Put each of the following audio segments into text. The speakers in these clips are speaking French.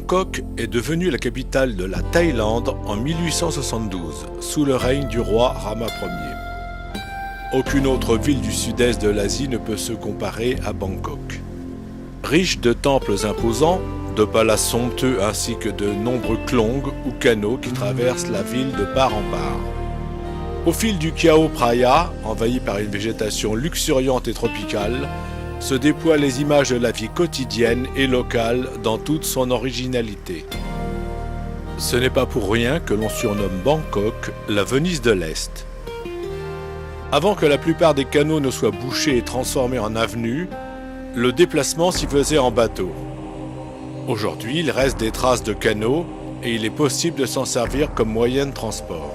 Bangkok est devenue la capitale de la Thaïlande en 1872, sous le règne du roi Rama Ier. Aucune autre ville du sud-est de l'Asie ne peut se comparer à Bangkok. Riche de temples imposants, de palaces somptueux ainsi que de nombreux klongs ou canaux qui traversent la ville de part en part. Au fil du Chao Phraya, envahi par une végétation luxuriante et tropicale, se déploient les images de la vie quotidienne et locale dans toute son originalité. Ce n'est pas pour rien que l'on surnomme Bangkok la Venise de l'Est. Avant que la plupart des canaux ne soient bouchés et transformés en avenues, le déplacement s'y faisait en bateau. Aujourd'hui, il reste des traces de canaux et il est possible de s'en servir comme moyen de transport.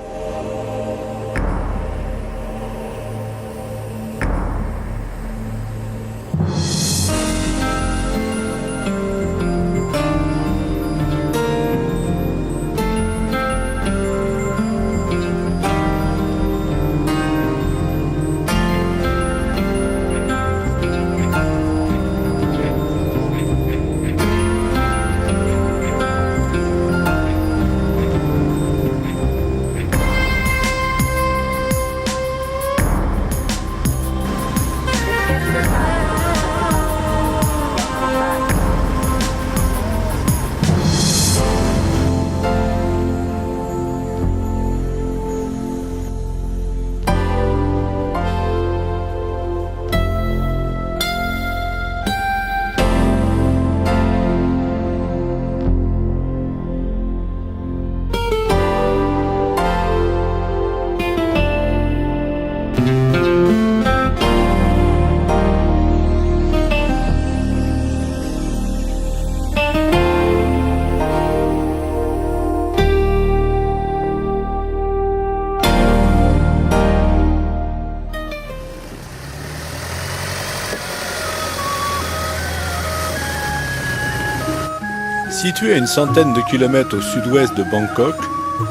Situé à une centaine de kilomètres au sud-ouest de Bangkok,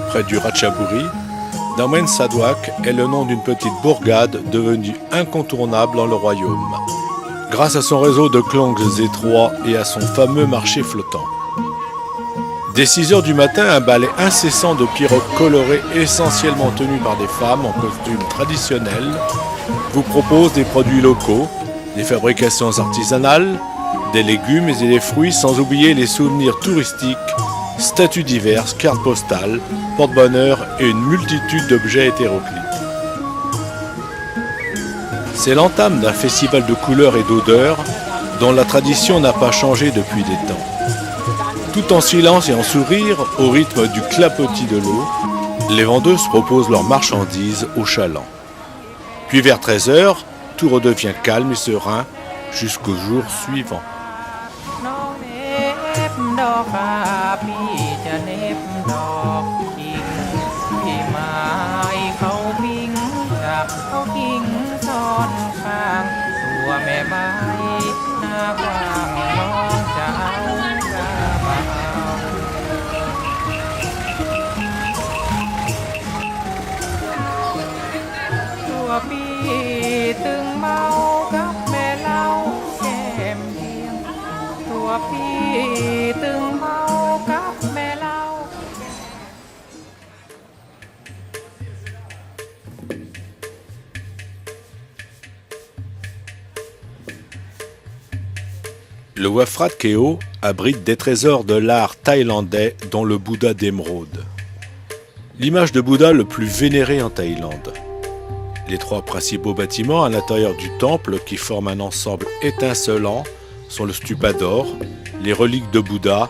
près du Ratchaburi, Dhammain Sadwak est le nom d'une petite bourgade devenue incontournable dans le royaume, grâce à son réseau de klongs étroits et à son fameux marché flottant. Dès 6 heures du matin, un ballet incessant de pirogues colorées essentiellement tenues par des femmes en costumes traditionnels vous propose des produits locaux, des fabrications artisanales, des légumes et des fruits, sans oublier les souvenirs touristiques, statues diverses, cartes postales, porte-bonheur et une multitude d'objets hétéroclites. C'est l'entame d'un festival de couleurs et d'odeurs dont la tradition n'a pas changé depuis des temps. Tout en silence et en sourire, au rythme du clapotis de l'eau, les vendeuses proposent leurs marchandises aux chalands. Puis vers 13h, tout redevient calme et serein jusqu'au jour suivant. Le Wat Phra Keo abrite des trésors de l'art thaïlandais, dont le Bouddha d'émeraude. L'image de Bouddha le plus vénéré en Thaïlande. Les 3 principaux bâtiments à l'intérieur du temple, qui forment un ensemble étincelant, sont le stupa d'or, les reliques de Bouddha,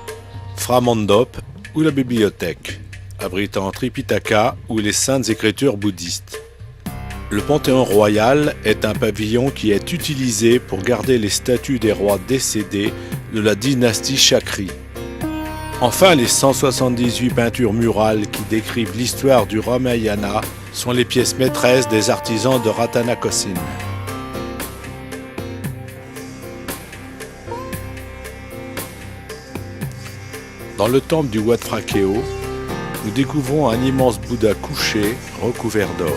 Phra Mandop ou la bibliothèque, abritant Tripitaka ou les saintes écritures bouddhistes. Le Panthéon royal est un pavillon qui est utilisé pour garder les statues des rois décédés de la dynastie Chakri. Enfin, les 178 peintures murales qui décrivent l'histoire du Ramayana sont les pièces maîtresses des artisans de Ratanakosin. Dans le temple du Wat Phra Keo, nous découvrons un immense Bouddha couché recouvert d'or.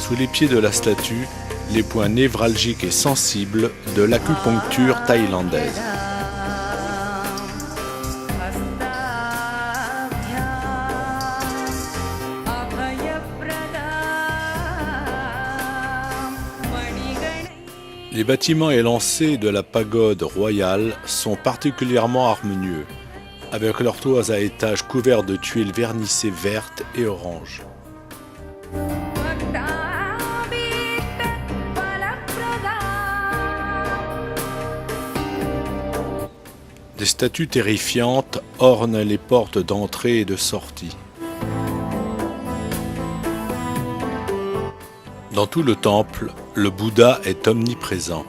Sous sous les pieds de la statue, les points névralgiques et sensibles de l'acupuncture thaïlandaise. Les bâtiments élancés de la pagode royale sont particulièrement harmonieux, avec leurs toits à étages couverts de tuiles vernissées vertes et oranges. Des statues terrifiantes ornent les portes d'entrée et de sortie. Dans tout le temple, le Bouddha est omniprésent.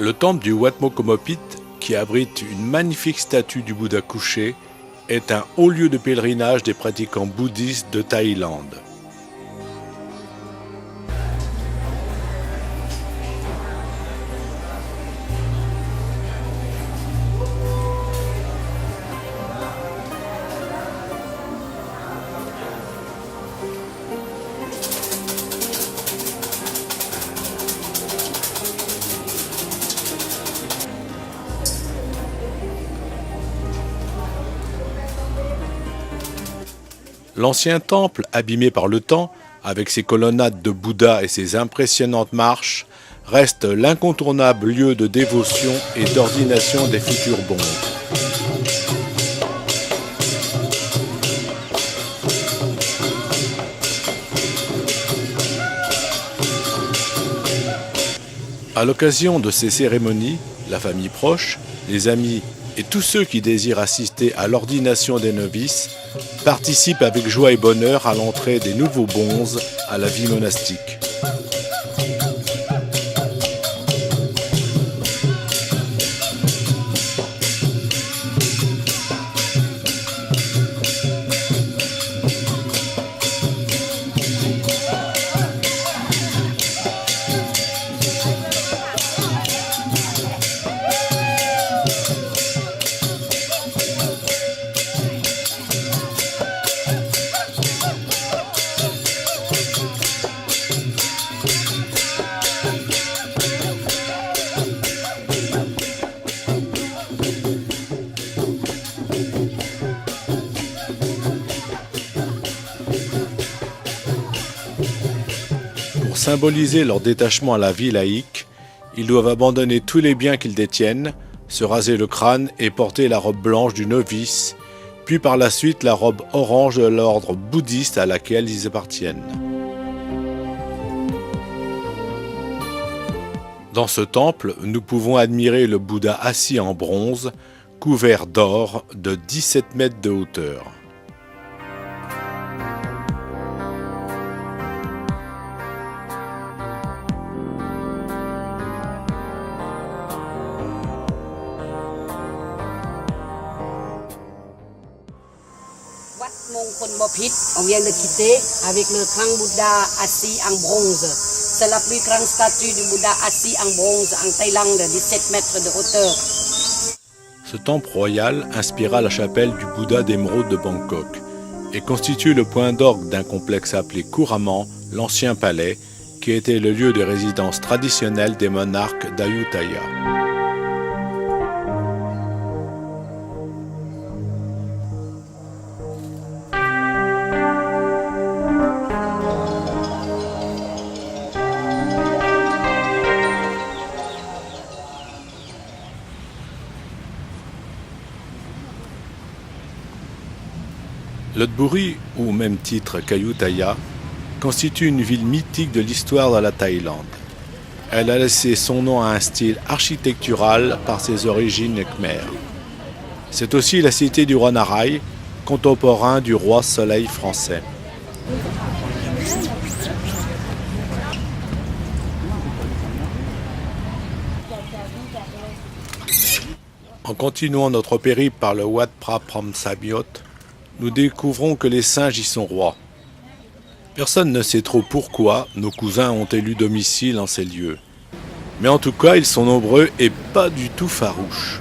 Le temple du Wat Mokomopit, qui abrite une magnifique statue du Bouddha couché, est un haut lieu de pèlerinage des pratiquants bouddhistes de Thaïlande. L'ancien temple, abîmé par le temps, avec ses colonnades de Bouddha et ses impressionnantes marches, reste l'incontournable lieu de dévotion et d'ordination des futurs bonzes. À l'occasion de ces cérémonies, la famille proche, les amis et tous ceux qui désirent assister à l'ordination des novices participent avec joie et bonheur à l'entrée des nouveaux bonzes à la vie monastique. Pour symboliser leur détachement à la vie laïque, ils doivent abandonner tous les biens qu'ils détiennent, se raser le crâne et porter la robe blanche du novice, puis par la suite la robe orange de l'ordre bouddhiste à laquelle ils appartiennent. Dans ce temple, nous pouvons admirer le Bouddha assis en bronze, couvert d'or de 17 mètres de hauteur. Wat Mokomopit, on vient de quitter avec le grand Bouddha assis en bronze. C'est la plus grande statue du Bouddha assis en bronze en Thaïlande, 17 mètres de hauteur. Ce temple royal inspira la chapelle du Bouddha d'émeraude de Bangkok et constitue le point d'orgue d'un complexe appelé couramment l'Ancien Palais, qui était le lieu de résidence traditionnelle des monarques d'Ayutthaya. Lopburi, ou au même titre qu'Ayutthaya, constitue une ville mythique de l'histoire de la Thaïlande. Elle a laissé son nom à un style architectural par ses origines khmères. C'est aussi la cité du roi Narai, contemporain du roi Soleil français. En continuant notre périple par le Wat Phra Phrom Sabiot, nous découvrons que les singes y sont rois. Personne ne sait trop pourquoi nos cousins ont élu domicile en ces lieux. Mais en tout cas, ils sont nombreux et pas du tout farouches.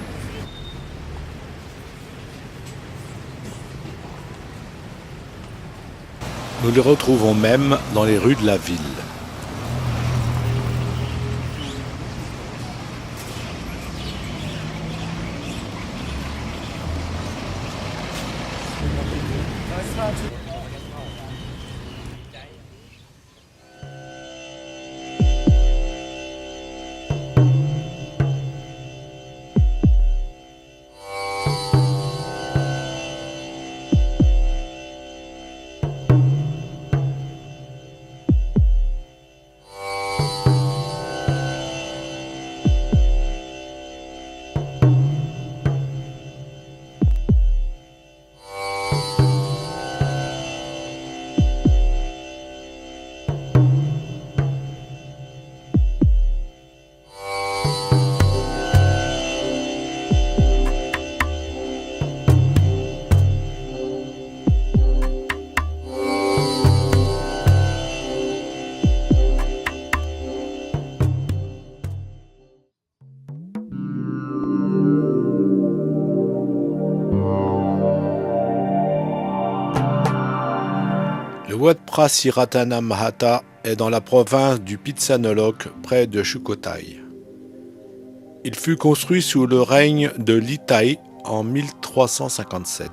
Nous les retrouvons même dans les rues de la ville. Le Wat Phra Siratana Mahata est dans la province du Phitsanulok, près de Sukhothai. Il fut construit sous le règne de Litai en 1357.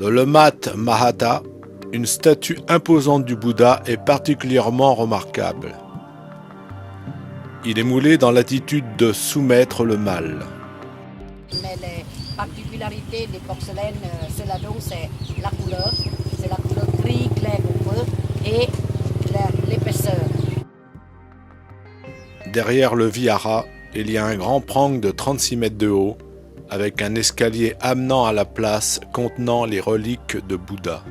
Dans le Mat Mahata, une statue imposante du Bouddha est particulièrement remarquable. Il est moulé dans l'attitude de soumettre le mal. Mais les particularités des porcelaines Celadon, c'est la couleur. C'est la couleur gris clair au feu et l'épaisseur. Derrière le Vihara, il y a un grand prang de 36 mètres de haut, avec un escalier amenant à la place contenant les reliques de Bouddha.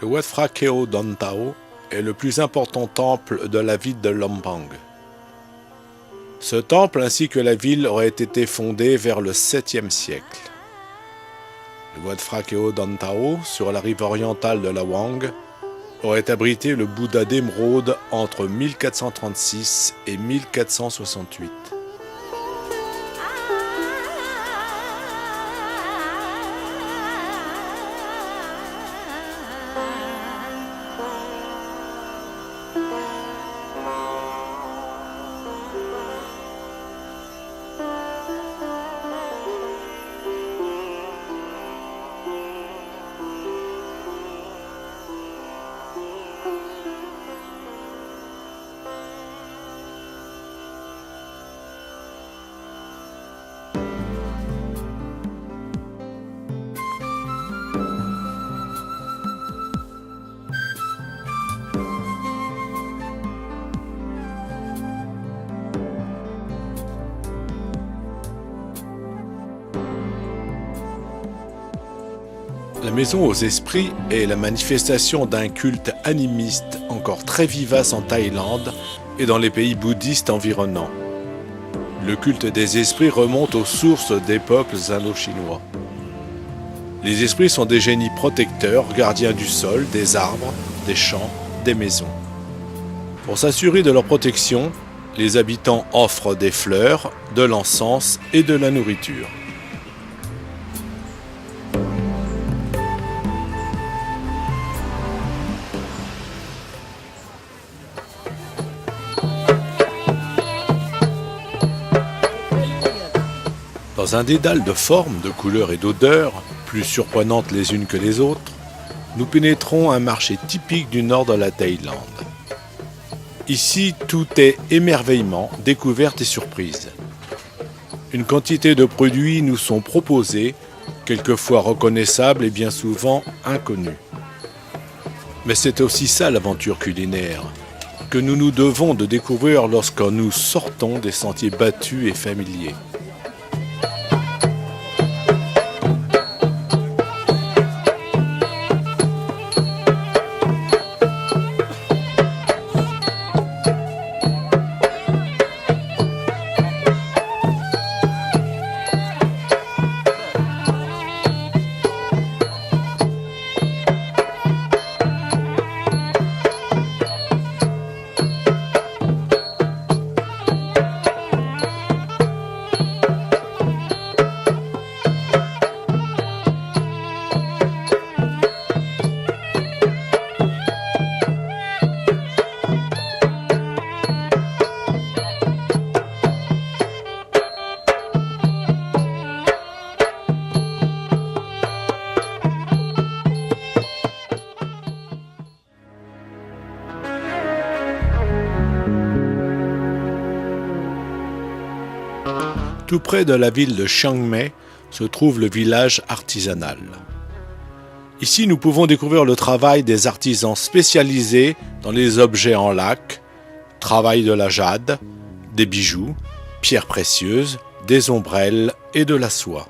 Le Wat Phra Keo Don Tao est le plus important temple de la ville de Lampang. Ce temple ainsi que la ville auraient été fondés vers le 7e siècle. Le Wat Phra Keo Don Tao, sur la rive orientale de la Wang, aurait abrité le Bouddha d'émeraude entre 1436 et 1468. La maison aux esprits est la manifestation d'un culte animiste encore très vivace en Thaïlande et dans les pays bouddhistes environnants. Le culte des esprits remonte aux sources des peuples indo-chinois. Les esprits sont des génies protecteurs, gardiens du sol, des arbres, des champs, des maisons. Pour s'assurer de leur protection, les habitants offrent des fleurs, de l'encens et de la nourriture. Dans un dédale de formes, de couleurs et d'odeurs, plus surprenantes les unes que les autres, nous pénétrons un marché typique du nord de la Thaïlande. Ici, tout est émerveillement, découverte et surprise. Une quantité de produits nous sont proposés, quelquefois reconnaissables et bien souvent inconnus. Mais c'est aussi ça l'aventure culinaire, que nous nous devons de découvrir lorsque nous sortons des sentiers battus et familiers. Tout près de la ville de Chiang Mai se trouve le village artisanal. Ici, nous pouvons découvrir le travail des artisans spécialisés dans les objets en lac, travail de la jade, des bijoux, pierres précieuses, des ombrelles et de la soie.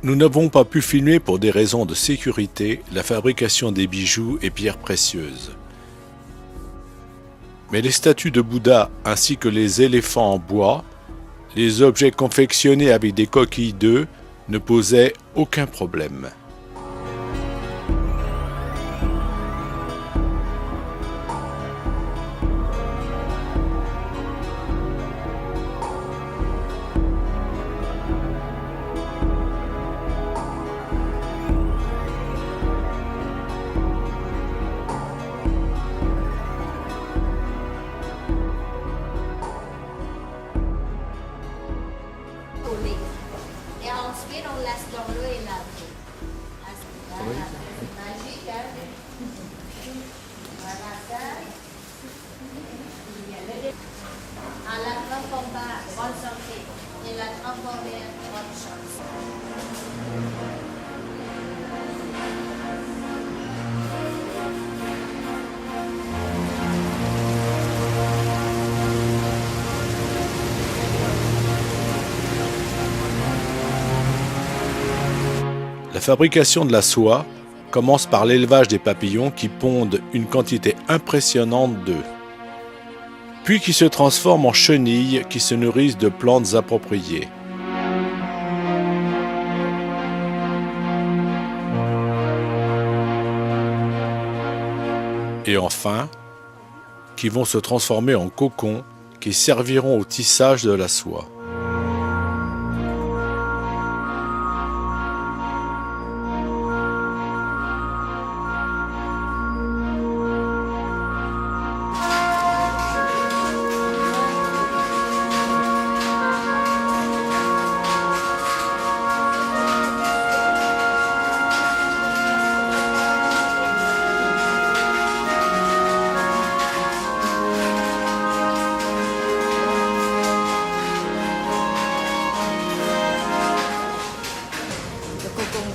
Nous n'avons pas pu filmer pour des raisons de sécurité la fabrication des bijoux et pierres précieuses. Mais les statues de Bouddha ainsi que les éléphants en bois, les objets confectionnés avec des coquilles d'œufs ne posaient aucun problème. Et ensuite, on laisse dans l'eau et la peau. Magique, hein? Voilà ça. À la transformer, bonne santé. Et la transformer, bonne chance. La fabrication de la soie commence par l'élevage des papillons qui pondent une quantité impressionnante d'œufs, puis qui se transforment en chenilles qui se nourrissent de plantes appropriées. Et enfin, qui vont se transformer en cocons qui serviront au tissage de la soie.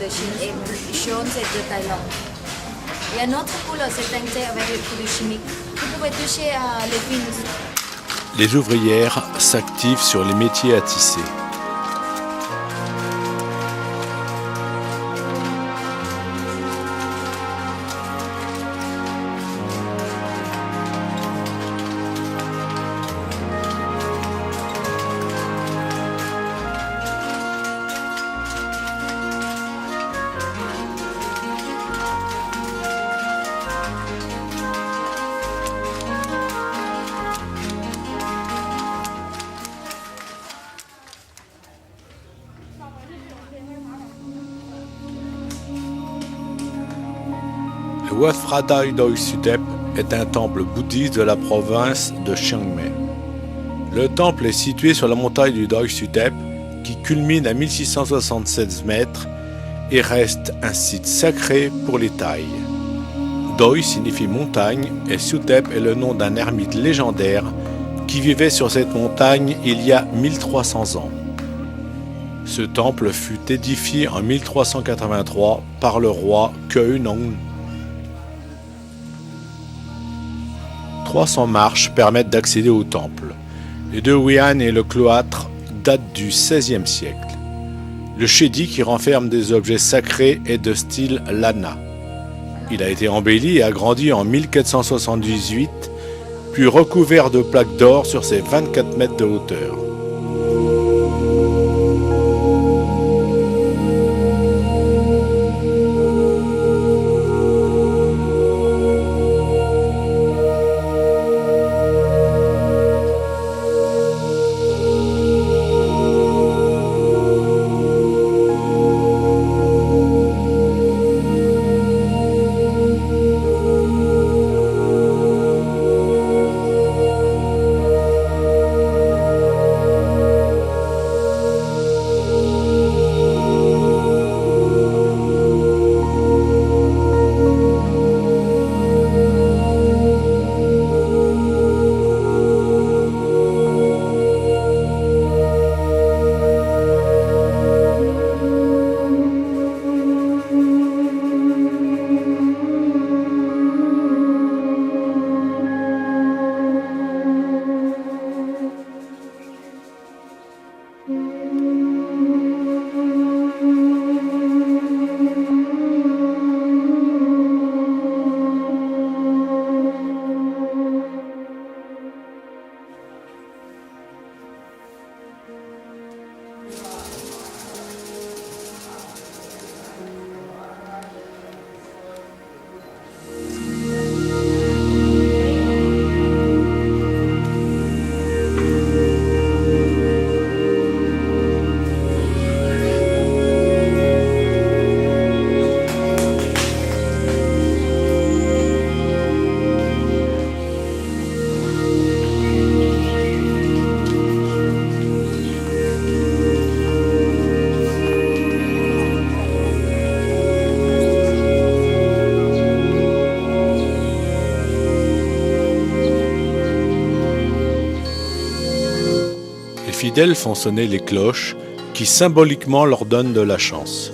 De Chine et jaune, c'est de Thaïlande. Et un autre couleur, c'est teinté avec les produits chimiques. Vous pouvez toucher les fils. Les ouvrières s'activent sur les métiers à tisser. Wat Phra Thai Doi Suthep est un temple bouddhiste de la province de Chiang Mai. Le temple est situé sur la montagne du Doi Suthep qui culmine à 1676 mètres et reste un site sacré pour les Thaïs. Doi signifie montagne et Suthep est le nom d'un ermite légendaire qui vivait sur cette montagne il y a 1300 ans. Ce temple fut édifié en 1383 par le roi Kheu Nong. 300 marches permettent d'accéder au temple. Les deux Wian et le cloître datent du XVIe siècle. Le chédi qui renferme des objets sacrés est de style Lana. Il a été embelli et agrandi en 1478, puis recouvert de plaques d'or sur ses 24 mètres de hauteur. Les fidèles font sonner les cloches qui symboliquement leur donnent de la chance.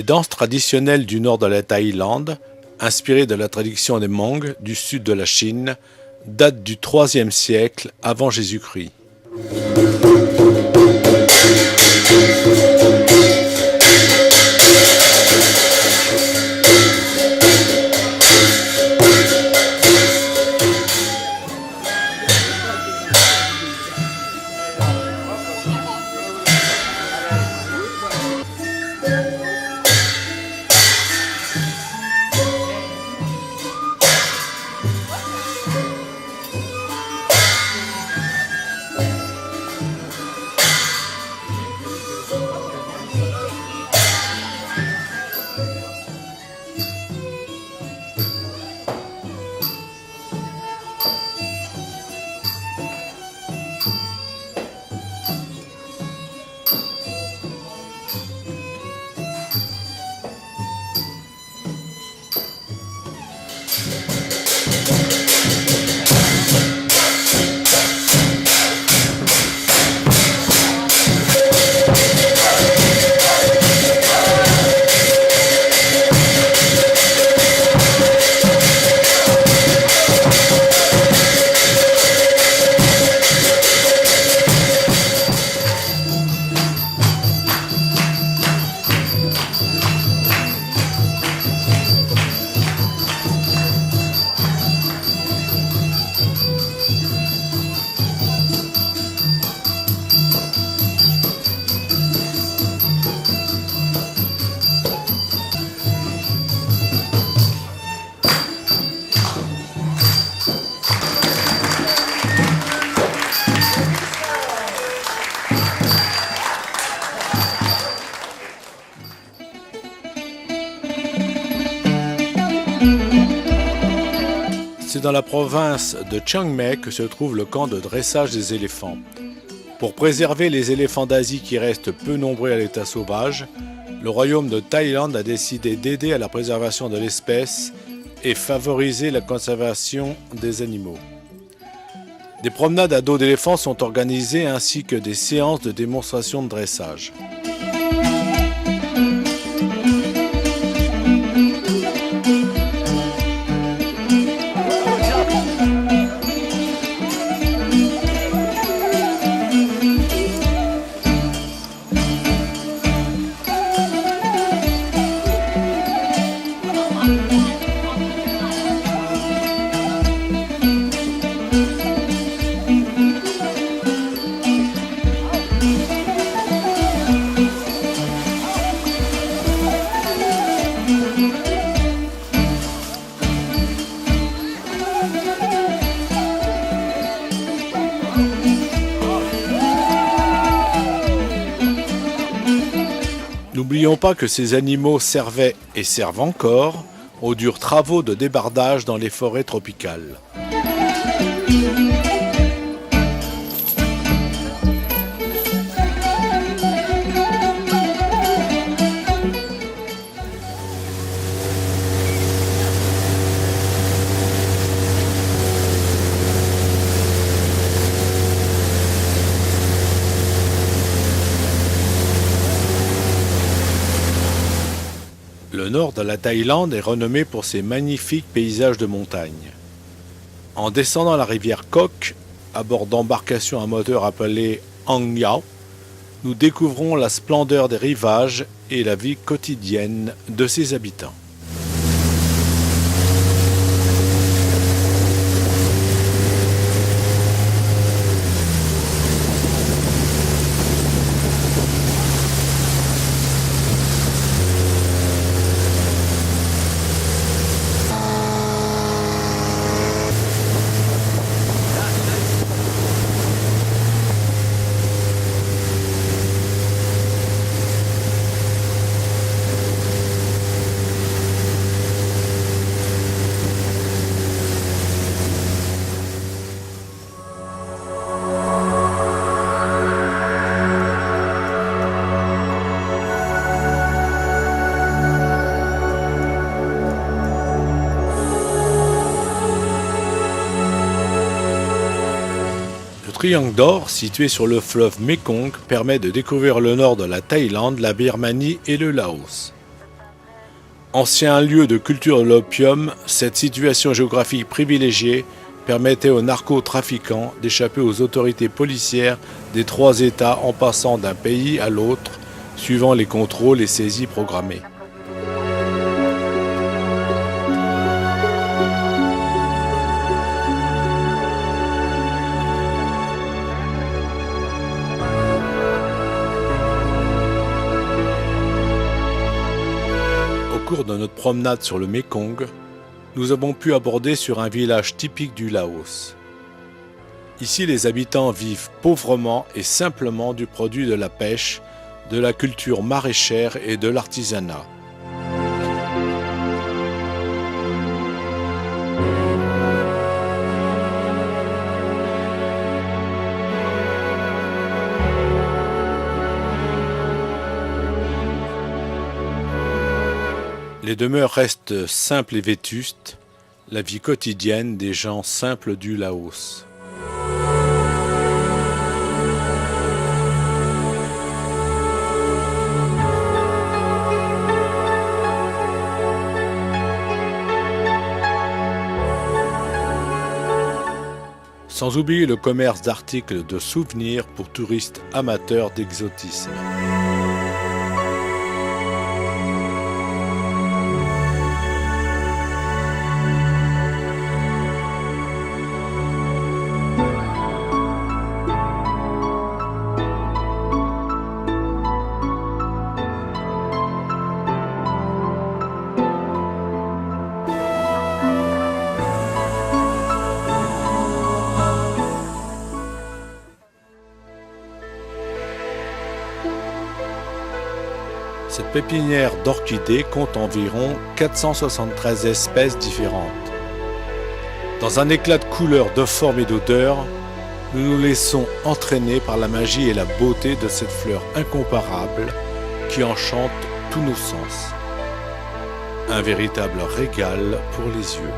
Les danses traditionnelles du nord de la Thaïlande, inspirées de la tradition des Hmong du sud de la Chine, datent du IIIe siècle avant Jésus-Christ. C'est dans la province de Chiang Mai que se trouve le camp de dressage des éléphants. Pour préserver les éléphants d'Asie qui restent peu nombreux à l'état sauvage, le royaume de Thaïlande a décidé d'aider à la préservation de l'espèce et favoriser la conservation des animaux. Des promenades à dos d'éléphants sont organisées ainsi que des séances de démonstration de dressage. N'oublions pas que ces animaux servaient et servent encore aux durs travaux de débardage dans les forêts tropicales. Le nord de la Thaïlande est renommé pour ses magnifiques paysages de montagne. En descendant la rivière Kok, à bord d'embarcations à moteur appelées Ang Yao, nous découvrons la splendeur des rivages et la vie quotidienne de ses habitants. Le triangle d'or, situé sur le fleuve Mekong, permet de découvrir le nord de la Thaïlande, la Birmanie et le Laos. Ancien lieu de culture de l'opium, cette situation géographique privilégiée permettait aux narcotrafiquants d'échapper aux autorités policières des trois États en passant d'un pays à l'autre, suivant les contrôles et saisies programmées. Au cours de notre promenade sur le Mekong, nous avons pu aborder sur un village typique du Laos. Ici, les habitants vivent pauvrement et simplement du produit de la pêche, de la culture maraîchère et de l'artisanat. Les demeures restent simples et vétustes, la vie quotidienne des gens simples du Laos. Sans oublier le commerce d'articles de souvenirs pour touristes amateurs d'exotisme. Cette pépinière d'orchidées compte environ 473 espèces différentes. Dans un éclat de couleurs, de formes et d'odeurs, nous nous laissons entraîner par la magie et la beauté de cette fleur incomparable qui enchante tous nos sens. Un véritable régal pour les yeux.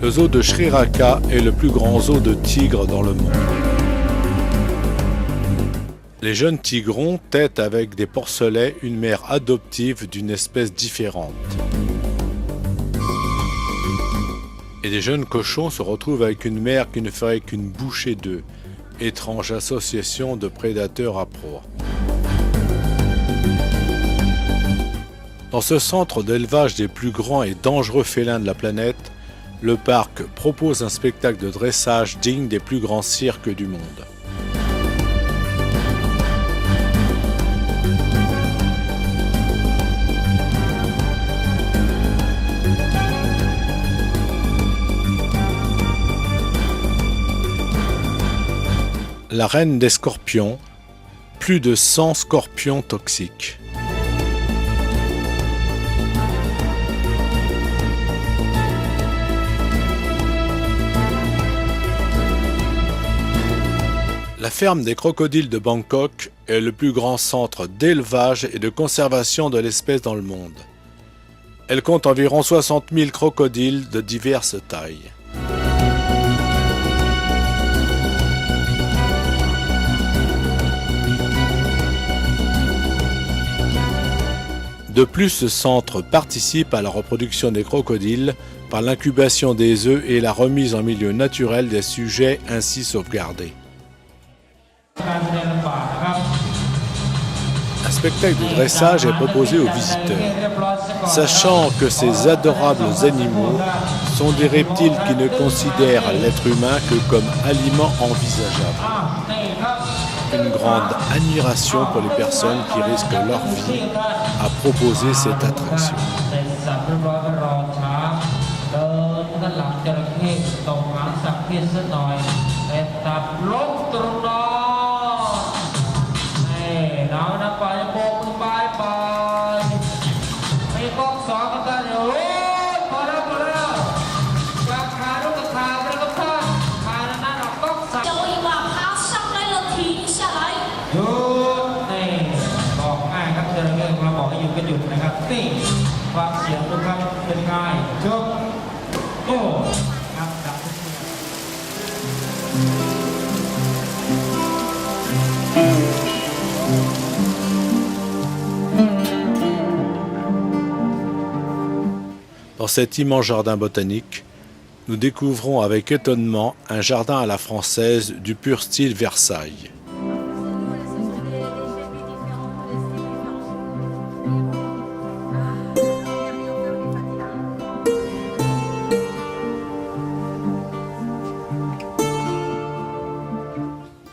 Le zoo de Sri Lanka est le plus grand zoo de tigres dans le monde. Les jeunes tigrons tètent avec des porcelets une mère adoptive d'une espèce différente. Et des jeunes cochons se retrouvent avec une mère qui ne ferait qu'une bouchée d'œufs, étrange association de prédateurs à proie. Dans ce centre d'élevage des plus grands et dangereux félins de la planète, le parc propose un spectacle de dressage digne des plus grands cirques du monde. La reine des scorpions, plus de 100 scorpions toxiques. La ferme des crocodiles de Bangkok est le plus grand centre d'élevage et de conservation de l'espèce dans le monde. Elle compte environ 60 000 crocodiles de diverses tailles. De plus, ce centre participe à la reproduction des crocodiles par l'incubation des œufs et la remise en milieu naturel des sujets ainsi sauvegardés. Un spectacle de dressage est proposé aux visiteurs. Sachant que ces adorables animaux sont des reptiles qui ne considèrent l'être humain que comme aliment envisageable. Une grande admiration pour les personnes qui risquent leur vie à proposer cette attraction. Dans cet immense jardin botanique, nous découvrons avec étonnement un jardin à la française du pur style Versailles.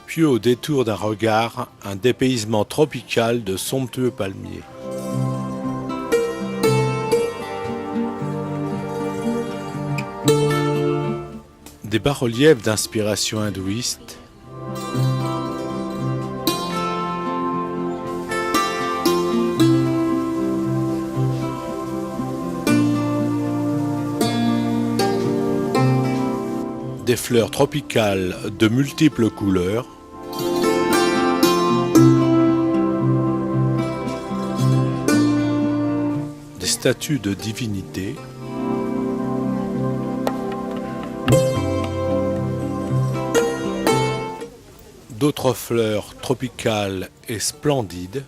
Puis au détour d'un regard, un dépaysement tropical de somptueux palmiers. Des bas-reliefs d'inspiration hindouiste, des fleurs tropicales de multiples couleurs, des statues de divinités, d'autres fleurs tropicales et splendides,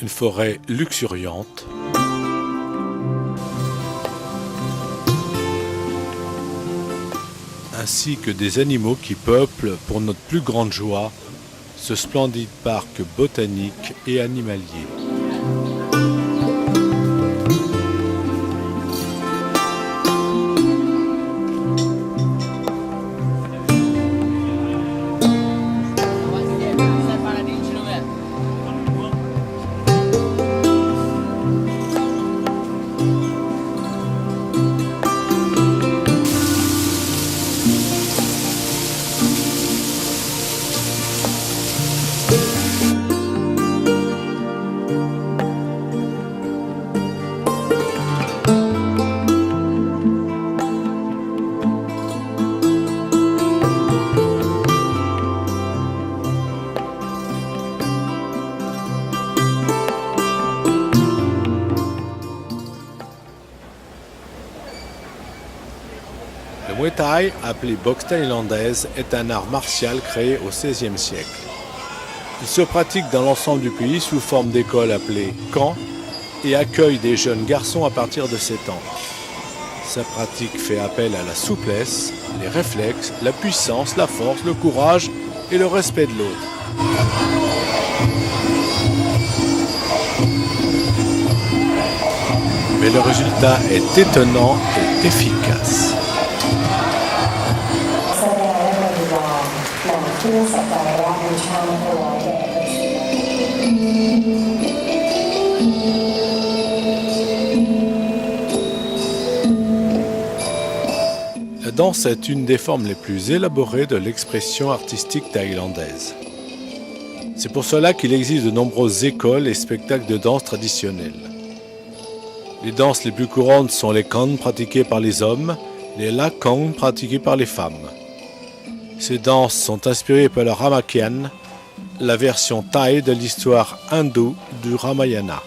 une forêt luxuriante, ainsi que des animaux qui peuplent, pour notre plus grande joie, ce splendide parc botanique et animalier. Le Muay Thai, appelé boxe thaïlandaise, est un art martial créé au XVIe siècle. Il se pratique dans l'ensemble du pays sous forme d'école appelée camp et accueille des jeunes garçons à partir de 7 ans. Sa pratique fait appel à la souplesse, les réflexes, la puissance, la force, le courage et le respect de l'autre. Mais le résultat est étonnant et efficace. La danse est une des formes les plus élaborées de l'expression artistique thaïlandaise. C'est pour cela qu'il existe de nombreuses écoles et spectacles de danse traditionnels. Les danses les plus courantes sont les Khan pratiquées par les hommes, les Lakang pratiquées par les femmes. Ces danses sont inspirées par le Ramakien, la version thaï de l'histoire hindoue du Ramayana.